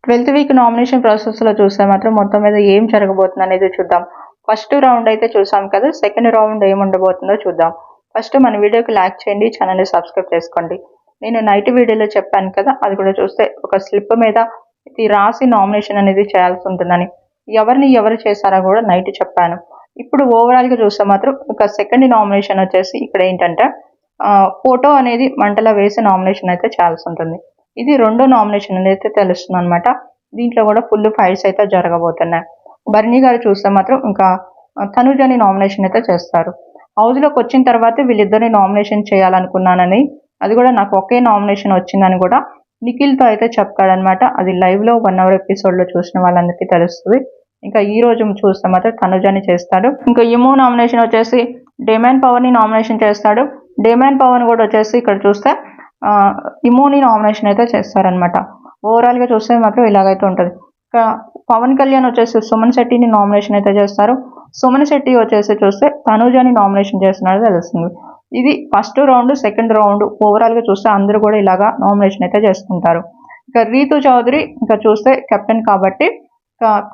12th week nomination ప్రాసెస్లో చూస్తే మాత్రం మొత్తం మీద ఏం జరగబోతుంది అనేది చూద్దాం. ఫస్ట్ రౌండ్ అయితే చూసాం కదా, సెకండ్ రౌండ్ ఏముండబోతుందో చూద్దాం. ఫస్ట్ మన వీడియోకి లైక్ చేయండి, ఛానల్ని సబ్స్క్రైబ్ చేసుకోండి. నేను నైట్ వీడియోలో చెప్పాను కదా, అది కూడా చూస్తే ఒక స్లిప్ మీద ఇది రాసి నామినేషన్ అనేది చేయాల్సి ఉంటుందని. ఎవరు చేశారో కూడా నైట్ చెప్పాను. ఇప్పుడు ఓవరాల్గా చూస్తే మాత్రం ఒక సెకండ్ నామినేషన్ వచ్చేసి ఇక్కడ ఏంటంటే ఫోటో అనేది మంటలో వేసి నామినేషన్ అయితే చేయాల్సి ఉంటుంది. ఇది రెండో నామినేషన్ అనేది తెలుస్తుంది అనమాట. దీంట్లో కూడా ఫుల్ ఫైట్స్ అయితే జరగబోతున్నాయి. బర్నీ గారు చూస్తే మాత్రం ఇంకా తనుజని నామినేషన్ అయితే చేస్తారు. హౌస్లోకి వచ్చిన తర్వాత వీళ్ళిద్దరిని నామినేషన్ చేయాలనుకున్నానని, అది కూడా నాకు ఒకే నామినేషన్ వచ్చిందని కూడా నిఖిల్తో అయితే చెప్తాడనమాట. అది లైవ్లో 1 hour ఎపిసోడ్లో చూసిన వాళ్ళందరికీ తెలుస్తుంది. ఇంకా ఈ రోజు చూస్తే మాత్రం తనుజని చేస్తాడు. ఇంకా ఇమో నామినేషన్ వచ్చేసి డేమాన్ పవర్ని నామినేషన్ చేస్తాడు. డేమాన్ పవన్ కూడా వచ్చేసి ఇక్కడ చూస్తే ఇమోని నామినేషన్ అయితే చేస్తారనమాట. ఓవరాల్గా చూస్తే మాత్రం ఇలాగైతే ఉంటుంది. ఇంకా పవన్ కళ్యాణ్ వచ్చేసి సుమన్ శెట్టిని నామినేషన్ అయితే చేస్తారు. సుమన్ శెట్టి వచ్చేసి చూస్తే తనుజని నామినేషన్ చేస్తున్నది తెలుస్తుంది. ఇది ఫస్ట్ రౌండ్, సెకండ్ రౌండ్ ఓవరాల్గా చూస్తే అందరూ కూడా ఇలాగా నామినేషన్ అయితే చేసుకుంటారు. ఇంకా రీతు చౌదరి ఇంకా చూస్తే కెప్టెన్ కాబట్టి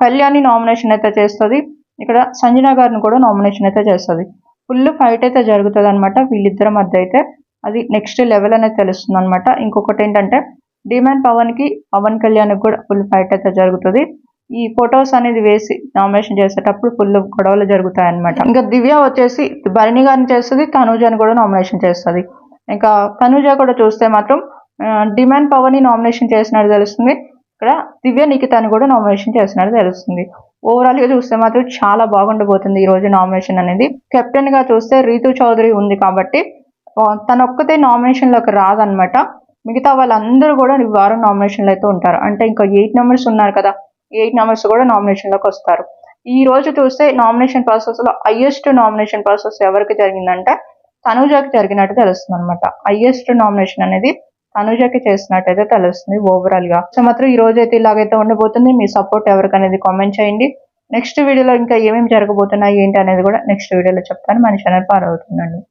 కళ్యాణి నామినేషన్ అయితే చేస్తుంది. ఇక్కడ సంజన గారిని కూడా నామినేషన్ అయితే చేస్తుంది. ఫుల్ ఫైట్ అయితే జరుగుతుంది అనమాట వీళ్ళిద్దరి మధ్య అయితే. అది నెక్స్ట్ లెవెల్ అనేది తెలుస్తుంది అనమాట. ఇంకొకటి ఏంటంటే డిమాండ్ పవన్కి పవన్ కళ్యాణ్కి కూడా ఫుల్ ఫైట్ అయితే జరుగుతుంది. ఈ ఫొటోస్ అనేది వేసి నామినేషన్ చేసేటప్పుడు ఫుల్ గొడవలు జరుగుతాయి అనమాట. ఇంకా దివ్య వచ్చేసి భరణి గారిని చేస్తుంది, తనూజని కూడా నామినేషన్ చేస్తుంది. ఇంకా తనూజ కూడా చూస్తే మాత్రం డిమాండ్ పవన్ ని నామినేషన్ చేసినట్టు తెలుస్తుంది. ఇక్కడ దివ్య నిఖితాని కూడా నామినేషన్ చేసినట్టు తెలుస్తుంది. ఓవరాల్ గా చూస్తే మాత్రం చాలా బాగుండబోతుంది ఈ రోజు నామినేషన్ అనేది. కెప్టెన్ గా చూస్తే రీతు చౌదరి ఉంది కాబట్టి తనొక్కతే నామినేషన్ లోకి రాదనమాట. మిగతా వాళ్ళందరూ కూడా ఈ వారం నామినేషన్లు అయితే ఉంటారు. అంటే ఇంకా 8 members ఉన్నారు కదా, 8 members కూడా నామినేషన్ లోకి వస్తారు. ఈ రోజు చూస్తే నామినేషన్ ప్రాసెస్ లో హైయెస్ట్ నామినేషన్ ప్రాసెస్ ఎవరికి జరిగిందంటే తనుజకి జరిగినట్టు తెలుస్తుంది అనమాట. హైయెస్ట్ నామినేషన్ అనేది తనుజకి చేసినట్టయితే తెలుస్తుంది ఓవరాల్ గా. సో మాత్రం ఈ రోజు అయితే ఇలాగైతే ఉండబోతుంది. మీ సపోర్ట్ ఎవరికనేది కామెంట్ చేయండి. నెక్స్ట్ వీడియోలో ఇంకా ఏమేమి జరగబోతున్నాయి ఏంటి అనేది కూడా నెక్స్ట్ వీడియోలో చెప్తాను. మన ఛానల్ ఫాలో అవుతుందండి.